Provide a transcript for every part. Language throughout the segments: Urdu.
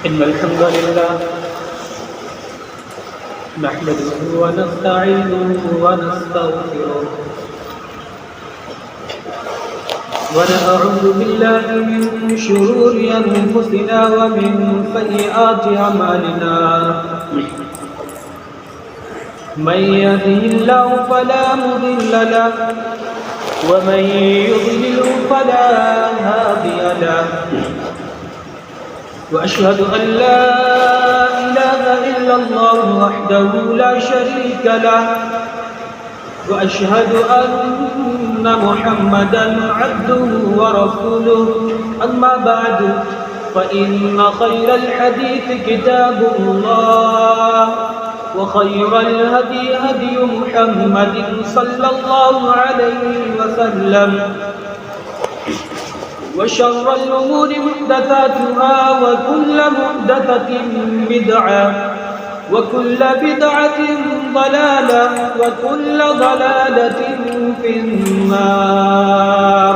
إن الحمد لله نحمده ونستعينه ونستغفره ونعوذ بالله من شرور أنفسنا ومن سيئات أعمالنا من يهده الله فلا مضل له ومن يضلل فلا هادي له وأشهد أن لا إله إلا الله وحده لا شريك له وأشهد أن محمدا عبده ورسوله أما بعد فإن خير الحديث كتاب الله وخير الهدي هدي محمد صلى الله عليه وسلم وشر الأمور محدثاتها وكل محدثة بدعة وكل بدعة ضلالة وكل ضلالة في النار.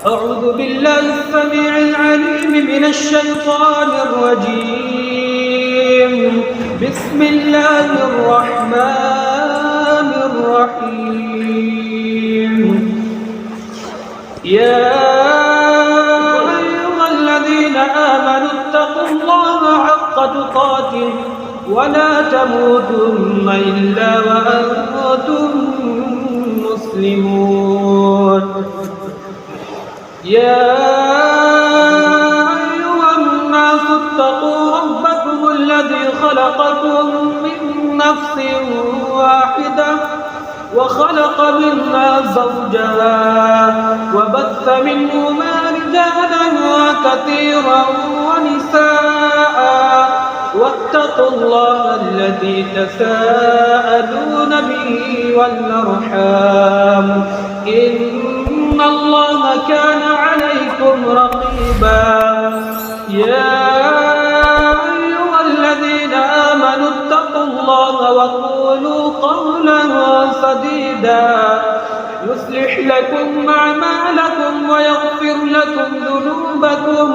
أعوذ بالله السميع العليم من الشيطان الرجيم. بسم الله الرحمن الرحيم. يا أيها الذين آمنوا اتقوا الله حق تقاته ولا تموتن إلا وأنتم مسلمون. يا أيها الناس اتقوا ربكم الذي خلقكم من نفس واحدة وخلق منها زوجها وبث منهما رجالا كثيرا ونساء واتقوا الله الذي تساءلون به والأرحام إن الله كان عليكم رقيبا. يا أيها الذين آمنوا اتقوا الله وقولوا قولا سديدا يصلح لكم أعمالكم ويغفر لكم ذنوبكم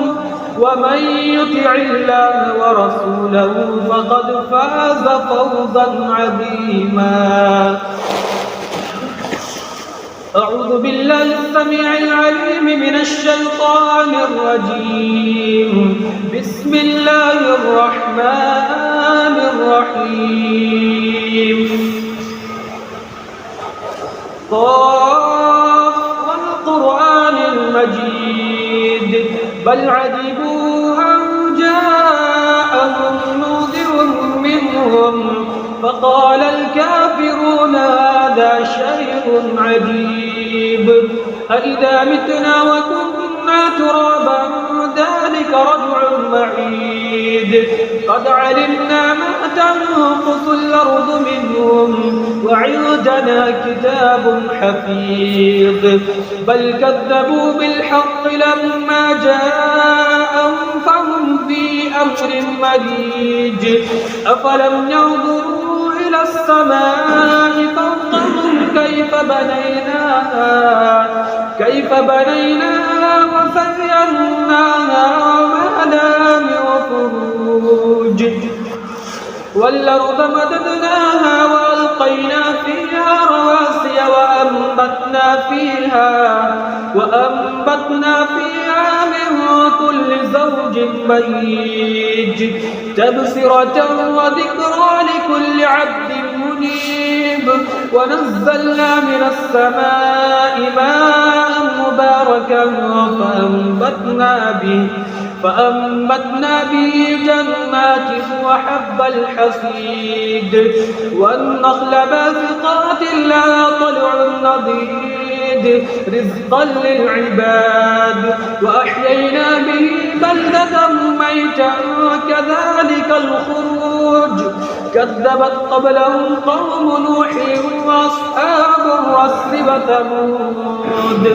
ومن يطع الله ورسوله فقد فاز فوزا عظيما. أعوذ بالله السميع العليم من الشيطان الرجيم. بسم الله الرحمن الرحيم. قاف والقرآن المجيد بل عجبوا أن جاءهم منذر منهم فقال الكافرون هذا شيء عجيب أإذا متنا وكنا ترابا ذلك رجع بعيد قد علمنا ما تنقص الأرض منهم وعندنا كتاب حفيظ بل كذبوا بالحق لما جاءهم فهم في أمر مريج أفلم ينظروا إلى السماء فوقهم كيف بنيناها وزيناها وما لها من فروج والأرض مددناها وألقينا فيها رواسي وأنبتنا فيها من كل زوج بهيج تبصرة وذكرى لكل عبد منيب ونزلنا من السماء ماء مباركا فأنبتنا به جنات وحب الحصيد والنخل باسقات لها طلع نضيد رزقا للعباد وأحيينا به بلدة ميتا كذلك الخروج كذبت قبلهم قوم نوح وأصحاب الرس وثمود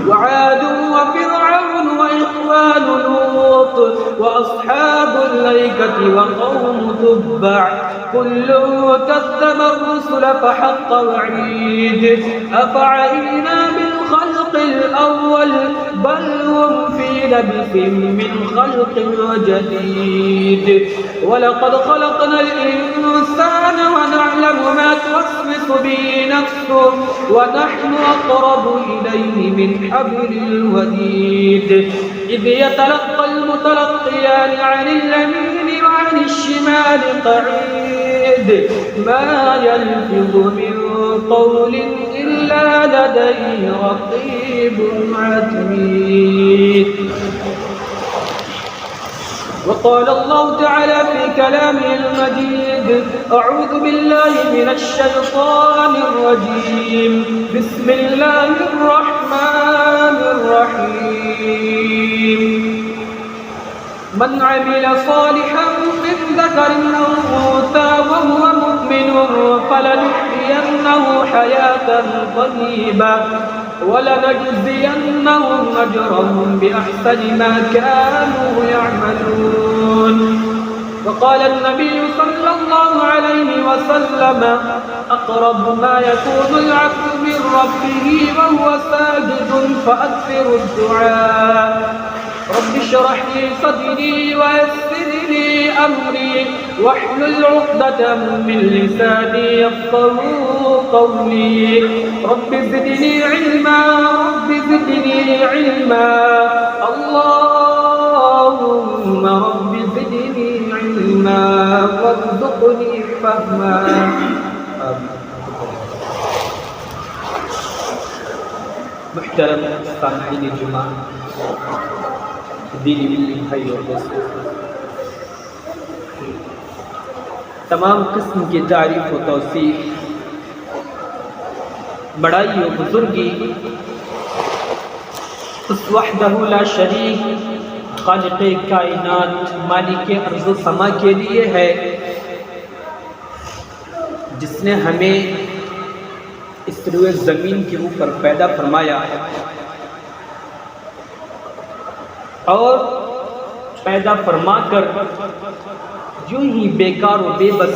وعاد وفرعون وإخوان لوط وأصحاب الأيكة وقوم تبع كل كذب الرسل فحق وعيد أفعينا بالخلق الأول بل هم في لبث من خلق جديد ولقد خلقنا الإنسان ونعلم ما توسوس به نفسه ونحن أقرب إليه من حبل الوريد إذ يتلقى المتلقيان عن اليمين وعن الشمال قعيد ما يلفظ من قول إلا لديه رقيب عتيد وقال الله تعالى في كلامه المجيد أعوذ بالله من الشيطان الرجيم بسم الله الرحمن الرحيم من عمل صالحا من ذكر أو أنثى وهو مؤمن فلنحيينه حياة طيبة ولنجزينهم أجرهم بأحسن ما كانوا يعملون وقال النبي صلى الله عليه وسلم أقرب ما يكون العبد من ربه وهو ساجد فأكثر الدعاء رب اشرح لي صدري ويسر لي أمري واحلل عقدة من لساني يفقهوا قولي رب زدني علما رب زدني علما اللهم رب زدني علما وارزقني فهما محترم سامعین جمعہ دینی ملی بھائی اور دوستوں، تمام قسم کی تعریف و توصیف، بڑائی و بزرگی اس وحدہ لا شریک خالق کائنات مالک ارض و سما کے لیے ہے، جس نے ہمیں اس روئے زمین کے اوپر پیدا فرمایا اور پیدا فرما کر یوں ہی بیکار و بے بس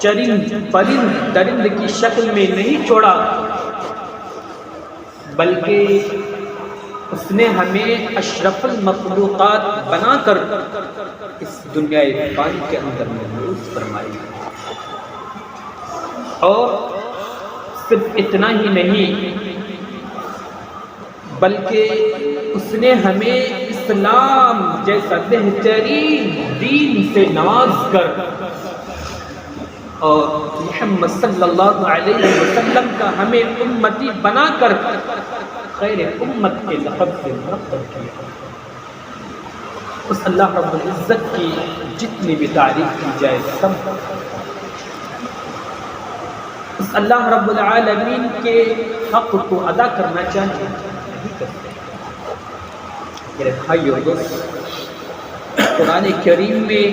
چرند پرند درند کی شکل میں نہیں چھوڑا، بلکہ اس نے ہمیں اشرف المخلوقات بنا کر اس دنیا فانی کے اندر محفوظ فرمائی، اور صرف اتنا ہی نہیں بلکہ اس نے ہمیں اسلام جیسا بہترین دین سے نواز کر اور محمد صلی اللہ علیہ وسلم کا ہمیں امتی بنا کر خیر امت کے لقب سے مرتب کیا۔ اس اللہ رب العزت کی جتنی بھی تعریف کی جائے سب، اس اللہ رب العالمین کے حق کو ادا کرنا چاہیے، میرے بھائی اور دوست، قرآن کریم میں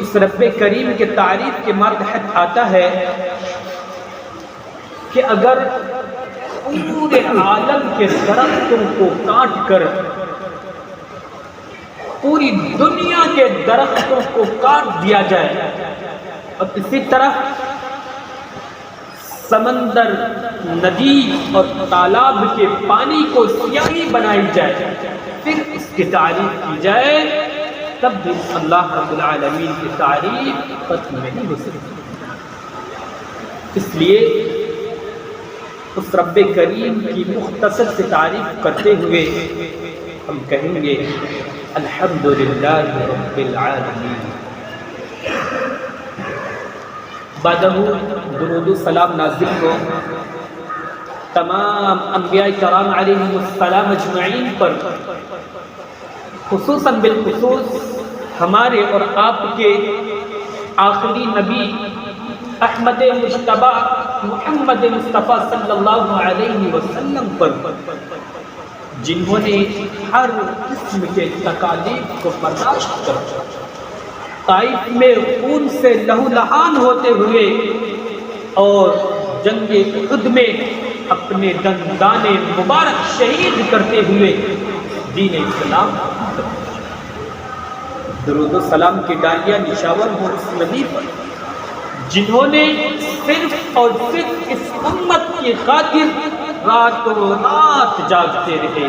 اس رب کریم کے تعریف کے ماتحت آتا ہے کہ اگر پورے عالم کے درختوں کو کاٹ کر پوری دنیا کے درختوں کو کاٹ دیا جائے اور اسی طرح سمندر، ندی اور تالاب کے پانی کو سیاہی بنائی جائے، پھر اس کی تعریف کی جائے، تب بھی اللہ رب العالمین کی تعریف ختم نہیں ہو سکتی۔ اس لیے اس رب کریم کی مختصر سے تعریف کرتے ہوئے ہم کہیں گے الحمدللہ رب العالمین۔ بعدہ درود و سلام نازل ہو تمام انبیاء کرام علیہ السلام اجمعین پر، خصوصاً بالخصوص ہمارے اور آپ کے آخری نبی احمد مجتبیٰ محمد مصطفیٰ صلی اللہ علیہ وسلم پر، جنہوں نے ہر قسم کے تکالیف کو برداشت کر طائف میں خون سے لہو لہان ہوتے ہوئے اور جنگ احد میں اپنے دندان مبارک شہید کرتے ہوئے دین اسلام، درود و سلام کی ڈالیاں نشاور ہو اس نبی پر، جنہوں نے صرف اور صرف اس امت کی خاطر راتوں رات جاگتے رہے،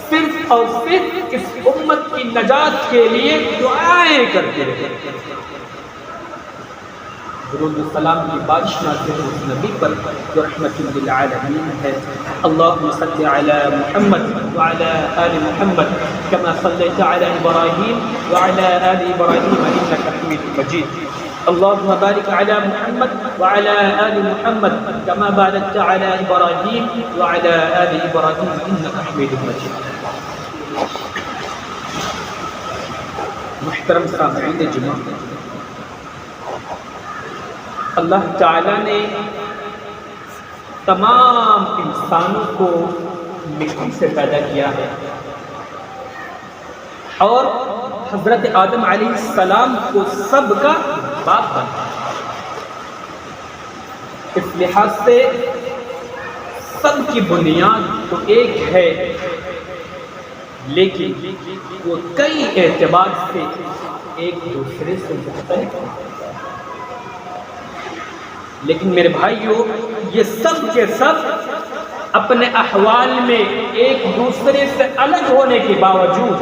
صرف اور صرف اس امت کی نجات کے لیے دعائیں کرتے رہے۔ درود و سلام کی بارش نازل اس نبی پر جو رحمت للعالمین ہے۔ اللہم صل علی محمد وعلی آل محمد کما صلیت علی ابراہیم وعلی آل ابراہیم انک حمید مجید۔ اللہم بارک علی محمد وعلی آل محمد کما بارکت علی ابراہیم وعلی آل ابراہیم انک حمید مجید۔ محترم سامعین جمعہ، اللہ تعالیٰ نے تمام انسانوں کو مٹی سے پیدا کیا ہے، اور حضرت آدم علیہ السلام کو سب کا باپ بنا۔ اس لحاظ سے سب کی بنیاد تو ایک ہے، لیکن وہ کئی اعتبار سے ایک دوسرے سے مختلف ہیں۔ لیکن میرے بھائیوں، یہ سب کے سب اپنے احوال میں ایک دوسرے سے الگ ہونے کے باوجود،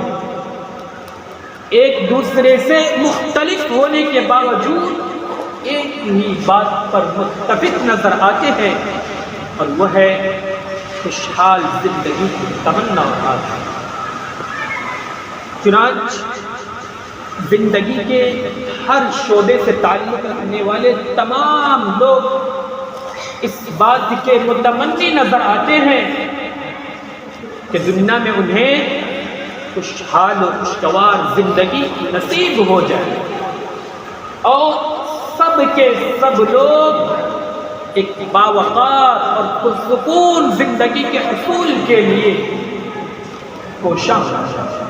ایک دوسرے سے مختلف ہونے کے باوجود ایک ہی بات پر متفق نظر آتے ہیں، اور وہ ہے خوشحال زندگی کی تمنا اور آرزو۔ چنانچہ زندگی کے ہر شعبے سے تعلق رکھنے والے تمام لوگ اس بات کے متمنی نظر آتے ہیں کہ دنیا میں انہیں خوشحال و خوشگوار زندگی نصیب ہو جائے، اور سب کے سب لوگ ایک باوقار اور پرسکون زندگی کے حصول کے لیے کوشاں ہو جائے۔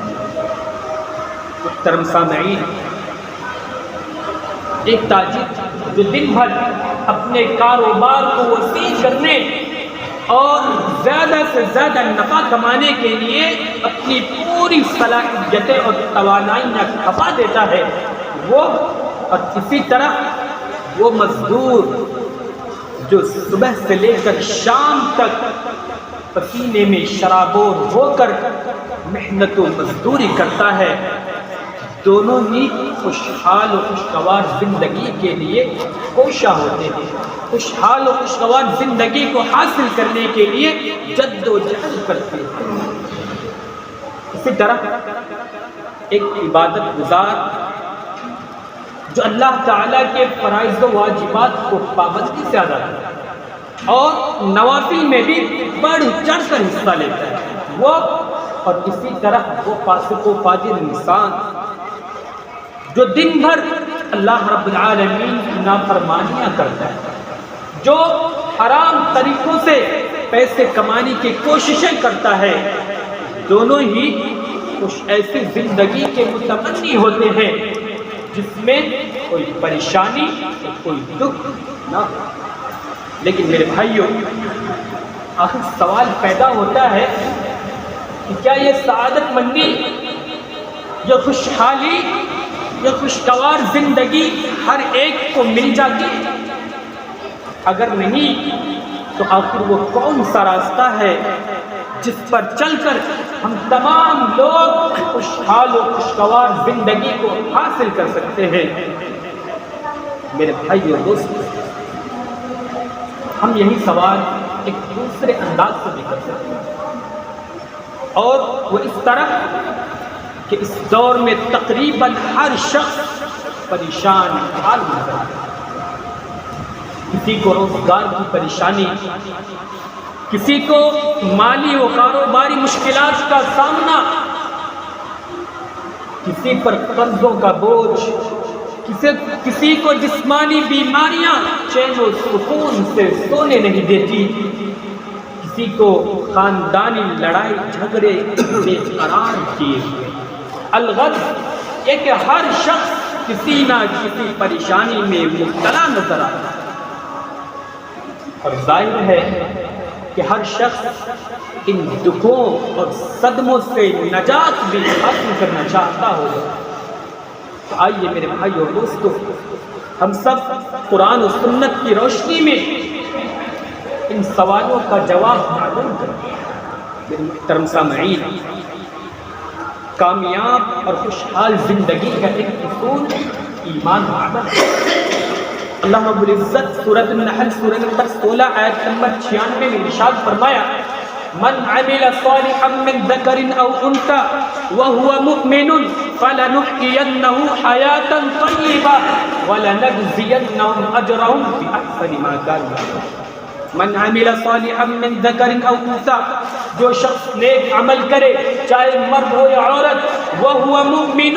محترم سامعین، ایک تاجر جو دن بھر اپنے کاروبار کو وسیع کرنے اور زیادہ سے زیادہ نفع کمانے کے لیے اپنی پوری صلاحیتیں اور توانائیاں کھپا دیتا ہے، وہ اور اسی طرح وہ مزدور جو صبح سے لے کر شام تک پسینے میں شرابور ہو کر محنت و مزدوری کرتا ہے، دونوں ہی خوشحال و خوشگوار زندگی کے لیے کوشاں ہوتے ہیں، خوشحال و خوشگوار زندگی کو حاصل کرنے کے لیے جد و جہد کرتے ہیں۔ اسی طرح ایک عبادت گزار جو اللہ تعالیٰ کے فرائض و واجبات کو پابندی سے ادا کرتا ہے اور نوافل میں بھی بڑھ چڑھ کر حصہ لیتا ہے، وہ اور اسی طرح وہ فاسق و فاجر انسان جو دن بھر اللہ رب العالمین کی نافرمانیاں کرتا ہے، جو حرام طریقوں سے پیسے کمانے کی کوششیں کرتا ہے، دونوں ہی کچھ ایسی زندگی کے متمنی ہوتے ہیں جس میں کوئی پریشانی اور کوئی دکھ نہ ہو۔ لیکن میرے بھائیوں، آخر سوال پیدا ہوتا ہے کہ کیا یہ سعادت مندی، یہ خوشحالی، یہ خوشگوار زندگی ہر ایک کو مل جاتی ہے؟ اگر نہیں تو آخر وہ کون سا راستہ ہے جس پر چل کر ہم تمام لوگ خوشحال و خوشگوار زندگی کو حاصل کر سکتے ہیں؟ میرے بھائی اور دوستو، ہم یہی سوال ایک دوسرے انداز سے بھی کر سکتے ہیں، اور وہ اس طرح کہ اس دور میں تقریباً ہر شخص پریشان حال نظر آتا ہے۔ کسی کو روزگار کی پریشانی، کسی کو مالی و کاروباری مشکلات کا سامنا، کسی پر قرضوں کا بوجھ، کسی کو جسمانی بیماریاں چین و سکون سے سونے نہیں دیتی، کسی کو خاندانی لڑائی جھگڑے بے قرار کیے ہوئے۔ الغرض یہ کہ ہر شخص کسی نہ کسی پریشانی میں مبتلا نظر آتا ہے، اور ظاہر ہے کہ ہر شخص ان دکھوں اور صدموں سے نجات بھی حاصل کرنا چاہتا ہوگا۔ تو آئیے میرے بھائی اور دوستو، ہم سب قرآن و سنت کی روشنی میں ان سوالوں کا جواب معلوم کر دیا۔ میرے محترم سامعین، کامیاب اور خوشحال زندگی کا ایک اصول ایمان و عمل ہے۔ اللہ رب العزت سورۃ النحل سورہ نمبر 16 آیت نمبر 96 میں ارشاد فرمایا، من عمل صالحا من ذکر او انثى وهو مؤمن فلنحيينه حياة طيبة ولنجزينهم اجرهم باحسن ما كانوا يعملون۔ من عمل صالحا من ذکر او انثى، جو شخص نیک عمل کرے چاہے مرد ہو یا عورت، وهو مؤمن،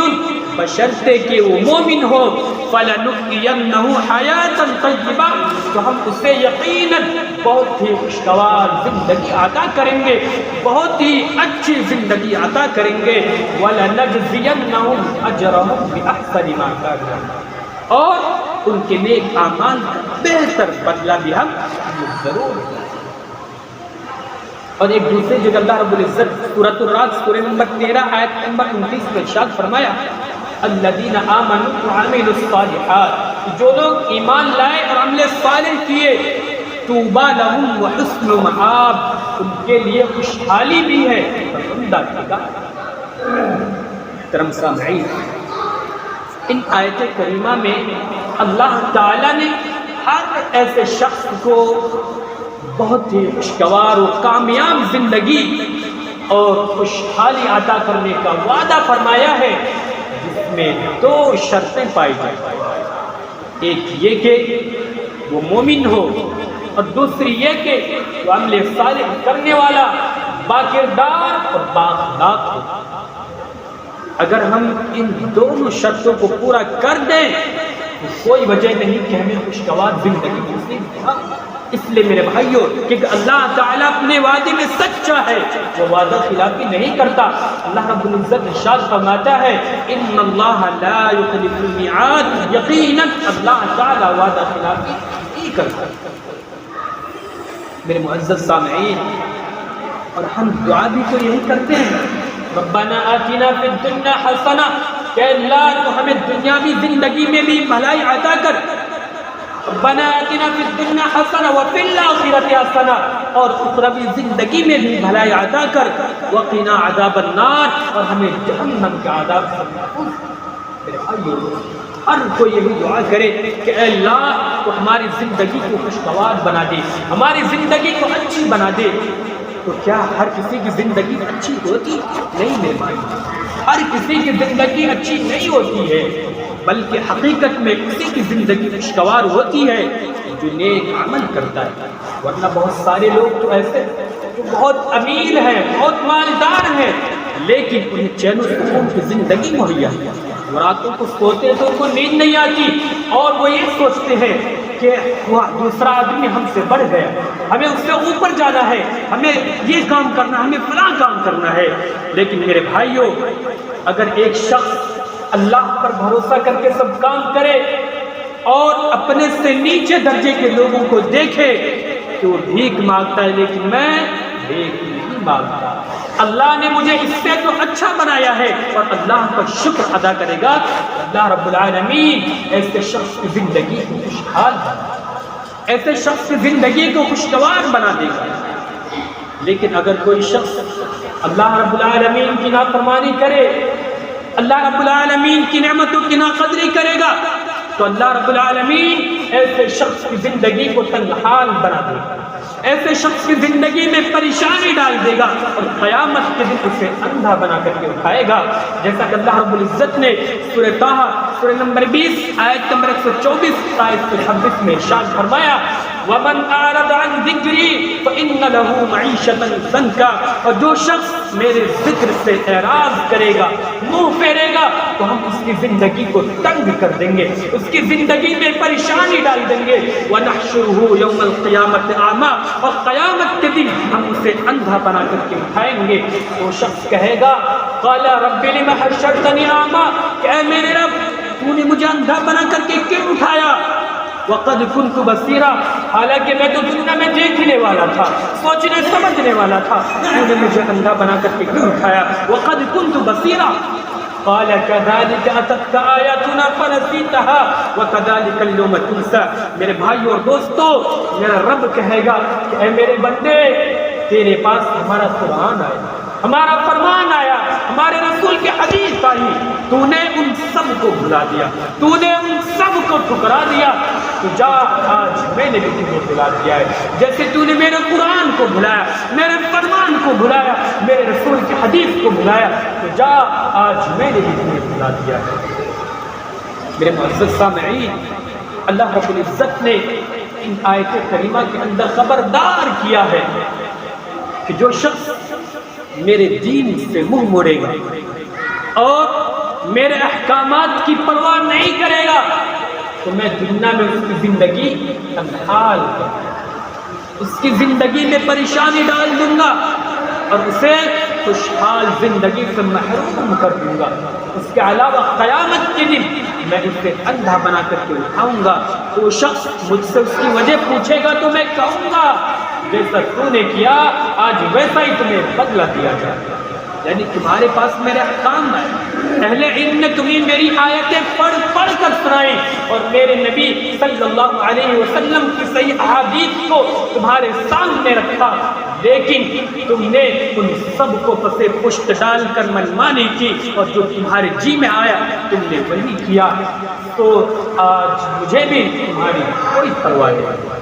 بشرطے کہ وہ مومن ہو، فَلَنُحْيِيَنَّهُ حَيَاةً طَيِّبَةً، تو ہم اسے یقیناً بہت ہی خوشگوار زندگی عطا کریں گے، بہت ہی اچھی زندگی عطا کریں گے، وَلَنَجْزِيَنَّهُمْ أَجْرَهُمْ بِأَحْسَنِ مَا كَانُوا يَعْمَلُونَ، اور ان کے نیک اعمال کا بہتر بدلہ بھی ہم ضرور دیں۔ اور ایک دوسرے جگہ اللہ رب العزت سورۃ الرعد سورہ نمبر 13 آیت نمبر 29 میں ارشاد فرمایا، الذین آمنوا وعملوا الصالحات، جو لوگ ایمان لائے اور عمل صالح کیے، طوبی لہم وحسن مآب، ان کے لیے خوشحالی بھی ہے اور عمدہ ٹھکانہ۔ محترم سامعین، ان آیت کریمہ میں اللہ تعالیٰ نے ہر ایسے شخص کو بہت ہی خوشگوار و کامیاب زندگی اور خوشحالی عطا کرنے کا وعدہ فرمایا ہے، جس میں دو شرطیں پائی جائیں، ایک یہ کہ وہ مومن ہو اور دوسری یہ کہ وہ عمل صالح کرنے والا، باکردار اور بااخلاق ہو۔ اگر ہم ان دونوں شرطوں کو پورا کر دیں تو کوئی وجہ نہیں کہ ہمیں خوشگوار زندگی نصیب ہو۔ اس لیے میرے بھائیوں کہ اللہ تعالیٰ اپنے وعدے میں سچا ہے، وہ وعدہ خلافی نہیں کرتا۔ اللہ رب العزت ارشاد فرماتا ہے، ان اللہ لا یخلف المیعاد، یقیناً اللہ تعالیٰ وعدہ خلافی نہیں کرتا۔ میرے معزز سامعین، اور ہم دعا بھی تو یہی کرتے ہیں، ربنا آتنا فی الدنیا حسنہ، کہ اللہ تو ہمیں دنیاوی زندگی میں بھی بھلائی عطا کر، ربنا آتنا فی الدنیا حسنہ وفی الآخرۃ حسنہ، اور اخروی زندگی میں بھی بھلائی عطا کر، وقنا عذاب النار، اور ہمیں جہنم کے عذاب سے محفوظ کر۔ میرے بھائیو، ہر کوئی یہی دعا کرے کہ اے اللہ تو ہماری زندگی کو خوشگوار بنا دے، ہماری زندگی کو اچھی بنا دے۔ تو کیا ہر کسی کی زندگی اچھی ہوتی؟ نہیں میرے بھائی، ہر کسی کی زندگی اچھی نہیں ہوتی ہے، بلکہ حقیقت میں کسی کی زندگی خوشگوار ہوتی ہے جو نیک عمل کرتا ہے۔ ورنہ بہت سارے لوگ تو ایسے جو بہت امیر ہیں، بہت مالدار ہیں، لیکن انہیں چین و سکون کی زندگی مہیا ہے، راتوں کو سوتے تو ان کو نیند نہیں آتی، اور وہ یہ سوچتے ہیں کہ وہ دوسرا آدمی ہم سے بڑھ گیا، ہمیں اس سے اوپر جانا ہے، ہمیں یہ کام کرنا ہے، ہمیں فلاں کام کرنا ہے۔ لیکن میرے بھائیوں، اگر ایک شخص اللہ پر بھروسہ کر کے سب کام کرے اور اپنے سے نیچے درجے کے لوگوں کو دیکھے کہ وہ بھیک مانگتا ہے، لیکن میں بھیک نہیں مانگتا، اللہ نے مجھے اس سے تو اچھا بنایا ہے، اور اللہ کا شکر ادا کرے گا، اللہ رب العالمین ایسے شخص کی زندگی کو خوشحال بنا، ایسے شخص کی زندگی کو خوشگوار بنا دے گا۔ لیکن اگر کوئی شخص اللہ رب العالمین کی نافرمانی کرے، اللہ رب العالمین کی نعمتوں کی ناقدری کرے گا، تو اللہ رب العالمین ایسے شخص کی زندگی کو تنگحال بنا دے گا، ایسے شخص کی زندگی میں پریشانی ڈال دے گا، اور قیامت کے دن اسے اندھا بنا کر کے اٹھائے گا، جیسا کہ اللہ رب العزت نے سورہ طٰہٰ سورہ نمبر 20 آیت نمبر 124 آیت 26 میں ارشاد فرمایا، وَمَنْ أَعْرَضَ عَنْ ذِكْرِي فَإِنَّ لَهُ مَعِيشَةً ضَنْكًا، اور جو شخص میرے ذکر سے اعراض کرے گا، منہ پھیرے گا، تو ہم اس کی زندگی کو تنگ کر دیں گے، اس کی زندگی میں پریشانی ڈال دیں گے، وَنَحْشُرُهُ يَوْمَ الْقِيَامَةِ أَعْمَىٰ، اور قیامت کے دن ہم اسے اندھا بنا کر کے اٹھائیں گے۔ وہ شخص کہے گا، قَالَ رَبِّ لِمَ حَشَّرْتَنِي أَعْمَىٰ، کہ اے میرے رب تو نے مجھے اندھا بنا کر کے کیوں اٹھایا؟ وَقَدْ كُنْتُ بَصِيرًا، حالانکہ میں تو دنیا میں دیکھنے والا تھا، سوچنے سمجھنے والا تھا، تو نے مجھے اندھا بنا کر کے کیوں اٹھایا؟ وَقَدْ كُنْتُ بَصِيرًا، قال كذلك أتتك آياتنا فنسيتها وكذلك اليوم تنسى. میرے بھائیو اور دوستو، میرا رب کہے گا کہ اے میرے بندے، تیرے پاس ہمارا قرآن آیا، ہمارا فرمان آیا، ہمارے رسول کی حدیث آئی، تو نے ان سب کو بھلا دیا، تو نے ان سب کو ٹھکرا دیا. تو جا، آج میں نے بھی تمہیں بھلا دیا ہے. جیسے تو نے میرے قرآن کو بھلایا، میرے فرمان کو بھلایا، میرے رسول کی حدیث کو بھلایا، تو جا، آج میں نے بھی تمہیں بھلا دیا ہے. میرے معزز سامعین، اللہ رب العزت نے ان آیت کریمہ کے اندر خبردار کیا ہے کہ جو شخص میرے دین سے منہ موڑے گا اور میرے احکامات کی پرواہ نہیں کرے گا تو میں دنیا میں اس کی زندگی تنحال کر دوں گا، اس کی زندگی میں پریشانی ڈال دوں گا اور اسے خوشحال زندگی سے محروم کر دوں گا. اس کے علاوہ قیامت کے دن میں اسے اندھا بنا کر کے اٹھاؤں گا. تو شخص مجھ سے اس کی وجہ پوچھے گا تو میں کہوں گا جیسا تو نے کیا آج ویسا ہی تمہیں بدلہ دیا جائے. یعنی تمہارے پاس میرے احکام ہیں، اہل علم نے تمہیں میری آیتیں پڑھ پڑھ کر سنائیں اور میرے نبی صلی اللہ علیہ وسلم کی صحیح احادیث کو تمہارے سامنے رکھا، لیکن تم نے ان سب کو پسے پشت ڈال کر منمانی کی اور جو تمہارے جی میں آیا تم نے وہی کیا. تو آج مجھے بھی تمہاری کوئی پرواہ نہیں.